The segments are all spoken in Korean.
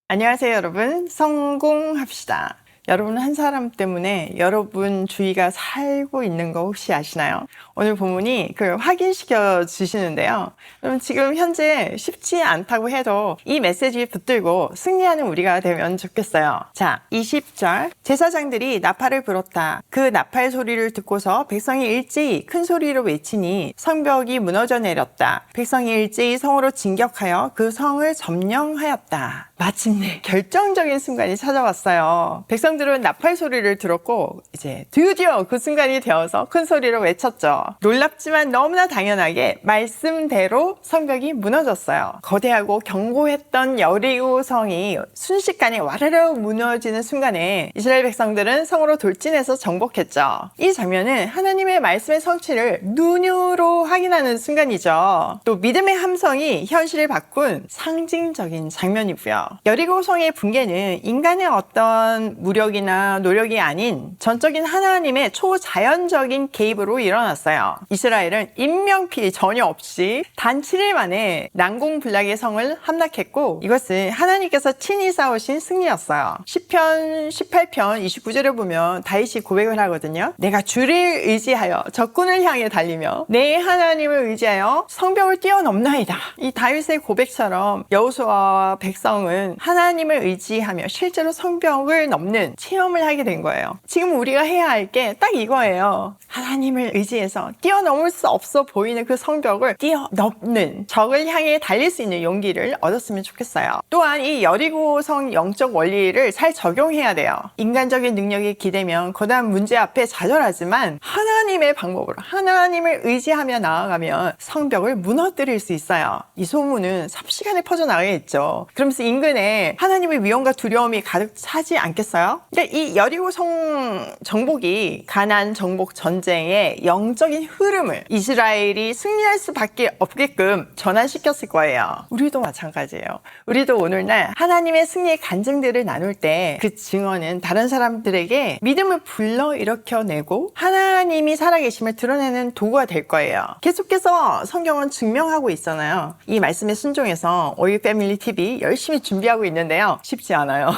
안녕하세요, 여러분. 성공합시다. 여러분 한 사람 때문에 여러분 주위가 살고 있는 거 혹시 아시나요? 오늘 본문이 그걸 확인시켜 주시는데요. 그럼 지금 현재 쉽지 않다고 해도 이 메시지 붙들고 승리하는 우리가 되면 좋겠어요. 자, 20절. 제사장들이 나팔을 불었다. 그 나팔 소리를 듣고서 백성이 일제히 큰 소리로 외치니 성벽이 무너져 내렸다. 백성이 일제히 성으로 진격하여 그 성을 점령하였다. 마침내 결정적인 순간이 찾아왔어요. 백성들은 나팔 소리를 들었고 이제 드디어 그 순간이 되어서 큰 소리로 외쳤죠. 놀랍지만 너무나 당연하게 말씀대로 성벽이 무너졌어요. 거대하고 견고했던 여리고 성이 순식간에 와르르 무너지는 순간에 이스라엘 백성들은 성으로 돌진해서 정복했죠. 이 장면은 하나님의 말씀의 성취를 눈으로 확인하는 순간이죠. 또 믿음의 함성이 현실을 바꾼 상징적인 장면이고요. 여리고 성의 붕괴는 인간의 어떤 무력이나 노력이 아닌 전적인 하나님의 초자연적인 개입으로 일어났어요. 이스라엘은 인명피해 전혀 없이 단 7일 만에 난공불락의 성을 함락했고 이것은 하나님께서 친히 싸우신 승리였어요. 시편 18편 29절을 보면 다윗이 고백을 하거든요. 내가 주를 의지하여 적군을 향해 달리며 내 하나님을 의지하여 성벽을 뛰어넘나이다. 이 다윗의 고백처럼 여호수아와 백성은 하나님을 의지하며 실제로 성벽을 넘는 체험을 하게 된 거예요. 지금 우리가 해야 할 게 딱 이거예요. 하나님을 의지해서 뛰어넘을 수 없어 보이는 그 성벽을 뛰어넘는, 적을 향해 달릴 수 있는 용기를 얻었으면 좋겠어요. 또한 이 여리고성 영적 원리를 잘 적용해야 돼요. 인간적인 능력이 기대면 거대한 문제 앞에 좌절하지만 하나님의 방법으로 하나님을 의지하며 나아가면 성벽을 무너뜨릴 수 있어요. 이 소문은 삽시간에 퍼져나가겠죠. 그러면서 인근에 하나님의 위엄과 두려움이 가득 차지 않겠어요? 그러니까 이 여리고성 정복이 가나안 정복 전쟁의 영적인 흐름을 이스라엘이 승리할 수밖에 없게끔 전환시켰을 거예요. 우리도 마찬가지예요. 우리도 오늘날 하나님의 승리의 간증들을 나눌 때 그 증언은 다른 사람들에게 믿음을 불러일으켜내고 하나님이 살아계심을 드러내는 도구가 될 거예요. 계속해서 성경은 증명하고 있잖아요. 이 말씀에 순종해서 오일 패밀리 TV 열심히 준비하고 있는데요. 쉽지 않아요.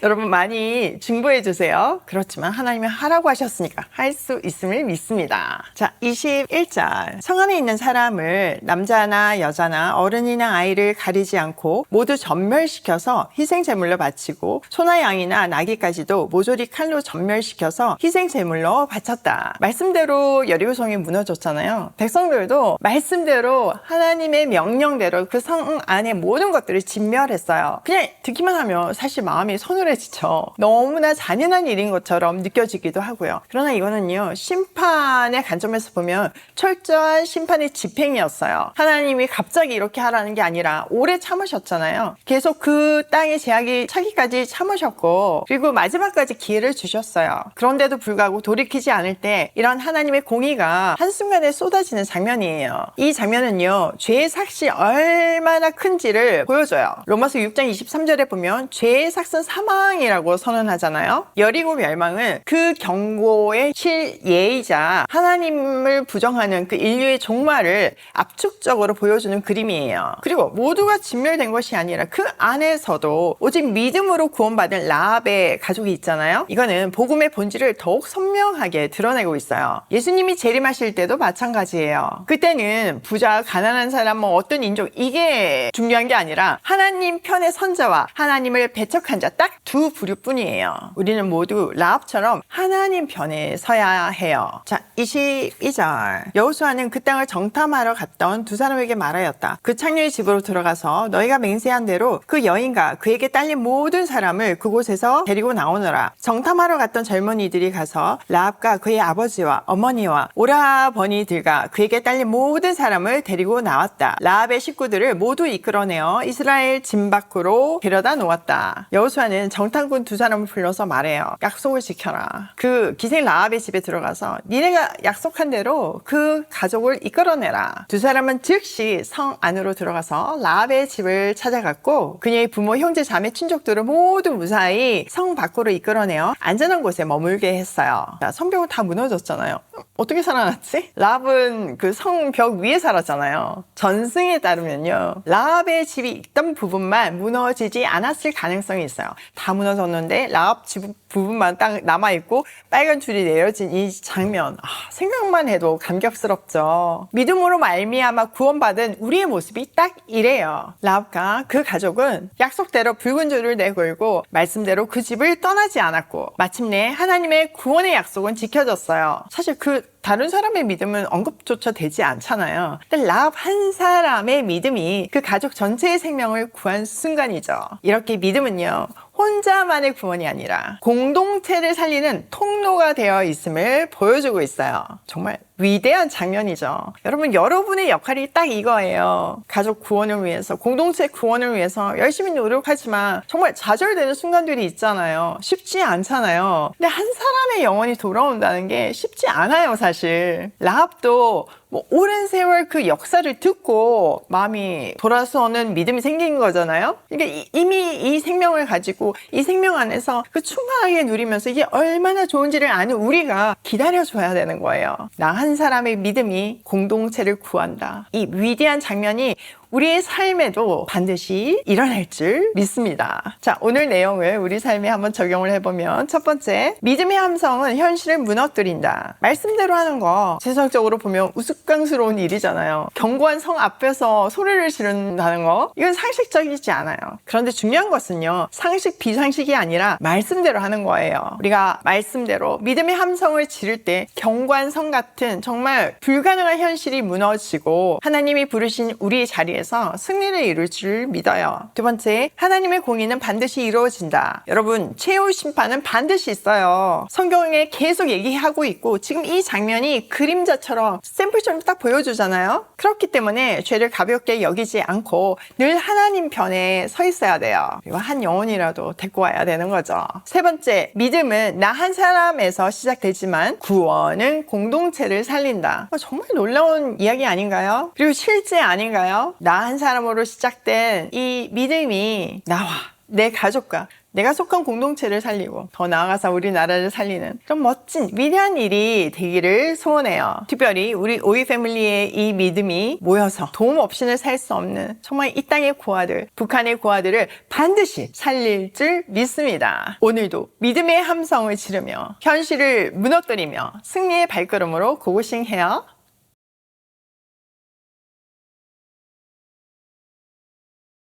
여러분 많이 중보해 주세요. 그렇지만 하나님이 하라고 하셨으니까 할 수 있음을 믿습니다. 자, 21절. 성 안에 있는 사람을 남자나 여자나 어른이나 아이를 가리지 않고 모두 전멸시켜서 희생제물로 바치고 소나 양이나 나귀까지도 모조리 칼로 전멸시켜서 희생제물로 바쳤다. 말씀대로 여리고성이 무너졌잖아요. 백성들도 말씀대로 하나님의 명령대로 그 성 안에 모든 것들을 진멸했어요. 그냥 듣기만 하면 사실 마음이 서늘해지죠. 너무나 잔인한 일인 것처럼 느껴지기도 하고요. 그러나 이거는요, 심판의 관점에서 보면 철저한 심판의 집행이었어요. 하나님이 갑자기 이렇게 하라는 게 아니라 오래 참으셨잖아요. 계속 그 땅의 제약이 차기까지 참으셨고 그리고 마지막까지 기회를 주셨어요. 그런데도 불구하고 돌이키지 않을 때 이런 하나님의 공의가 한순간에 쏟아지는 장면이에요. 이 장면은요, 죄의 삭시 얼마나 큰지를 보여줘요. 로마서 6장 23절에 보면 죄의 삭은 사망이라고 선언하잖아요. 여리고 멸망은 그 경고의 실예이자 하나님을 부정하는 그 인류의 종말을 압축적으로 보여주는 그림이에요. 그리고 모두가 진멸된 것이 아니라 그 안에서도 오직 믿음으로 구원받은 라합의 가족이 있잖아요. 이거는 복음의 본질을 더욱 선명하게 드러내고 있어요. 예수님이 재림하실 때도 마찬가지예요. 그때는 부자, 가난한 사람, 뭐 어떤 인종, 이게 중요한 게 아니라 하나님 편의 선자와 하나님을 배척한 자 딱 두 부류뿐이에요. 우리는 모두 라합처럼 하나님 편에 서야 해요. 자, 22절. 여호수아는 그 땅을 정탐하러 갔던 두 사람에게 말하였다. 그 창녀의 집으로 들어가서 너희가 맹세한 대로 그 여인과 그에게 딸린 모든 사람을 그곳에서 데리고 나오너라. 정탐하러 갔던 젊은이들이 가서 라합과 그의 아버지와 어머니와 오라버니들과 그에게 딸린 모든 사람을 데리고 나왔다. 라합의 식구들을 모두 이끌어내어 이스라엘 진 밖으로 데려다 놓았다. 여호수아는 정탐꾼 두 사람을 불러서 말해요. 약속을 지켜라. 그 기생 라합의 집에 들어가서 니네가 약속한 대로 그 가족을 이끌어내라. 두 사람은 즉시 성 안으로 들어가서 라합의 집을 찾아갔고 그녀의 부모, 형제, 자매, 친족들을 모두 무사히 성 밖으로 이끌어내어 안전한 곳에 머물게 했어요. 자, 성벽은 다 무너졌잖아요. 어떻게 살아났지? 라합은 그 성벽 위에 살았잖아요. 전승에 따르면요, 라합의 집이 있던 부분만 순간 무너지지 않았을 가능성이 있어요. 다 무너졌는데 라합 부분만 딱 남아있고 빨간 줄이 내려진 이 장면, 생각만 해도 감격스럽죠. 믿음으로 말미암아 구원받은 우리의 모습이 딱 이래요. 라합과 그 가족은 약속대로 붉은 줄을 내걸고 말씀대로 그 집을 떠나지 않았고 마침내 하나님의 구원의 약속은 지켜졌어요. 사실 다른 사람의 믿음은 언급조차 되지 않잖아요. 근데 라합 한 사람의 믿음이 그 가족 전체의 생명을 구한 순간이죠. 이렇게 믿음은요, 혼자만의 구원이 아니라 공동체를 살리는 통로가 되어 있음을 보여주고 있어요. 정말 위대한 장면이죠. 여러분의 역할이 딱 이거예요. 가족 구원을 위해서, 공동체 구원을 위해서 열심히 노력하지만 정말 좌절되는 순간들이 있잖아요. 쉽지 않잖아요. 근데 한 사람의 영혼이 돌아온다는 게 쉽지 않아요, 사실. 라합도 오랜 세월 그 역사를 듣고 마음이 돌아서는 믿음이 생긴 거잖아요. 그러니까 이미 이 생명을 가지고 이 생명 안에서 그 충만하게 누리면서 이게 얼마나 좋은지를 아는 우리가 기다려줘야 되는 거예요. 나 한 사람의 믿음이 공동체를 구한다. 이 위대한 장면이 우리의 삶에도 반드시 일어날 줄 믿습니다. 자, 오늘 내용을 우리 삶에 한번 적용을 해보면, 첫 번째, 믿음의 함성은 현실을 무너뜨린다. 말씀대로 하는 거 세상적으로 보면 우스꽝스러운 일이잖아요. 견고한 성 앞에서 소리를 지른다는 거, 이건 상식적이지 않아요. 그런데 중요한 것은요, 상식 비상식이 아니라 말씀대로 하는 거예요. 우리가 말씀대로 믿음의 함성을 지를 때 견고한 성 같은 정말 불가능한 현실이 무너지고 하나님이 부르신 우리의 자리에 승리를 이룰 줄 믿어요. 두 번째, 하나님의 공의는 반드시 이루어진다. 여러분, 최후 심판은 반드시 있어요. 성경에 계속 얘기하고 있고 지금 이 장면이 그림자처럼 샘플처럼 딱 보여주잖아요. 그렇기 때문에 죄를 가볍게 여기지 않고 늘 하나님 편에 서 있어야 돼요. 그리고 한 영혼이라도 데리고 와야 되는 거죠. 세 번째, 믿음은 나 한 사람에서 시작되지만 구원은 공동체를 살린다. 정말 놀라운 이야기 아닌가요? 그리고 실제 아닌가요? 나 한 사람으로 시작된 이 믿음이 나와 내 가족과 내가 속한 공동체를 살리고 더 나아가서 우리나라를 살리는 그런 멋진 위대한 일이 되기를 소원해요. 특별히 우리 오이 패밀리의 이 믿음이 모여서 도움 없이는 살 수 없는 정말 이 땅의 고아들, 북한의 고아들을 반드시 살릴 줄 믿습니다. 오늘도 믿음의 함성을 지르며 현실을 무너뜨리며 승리의 발걸음으로 고고싱해요.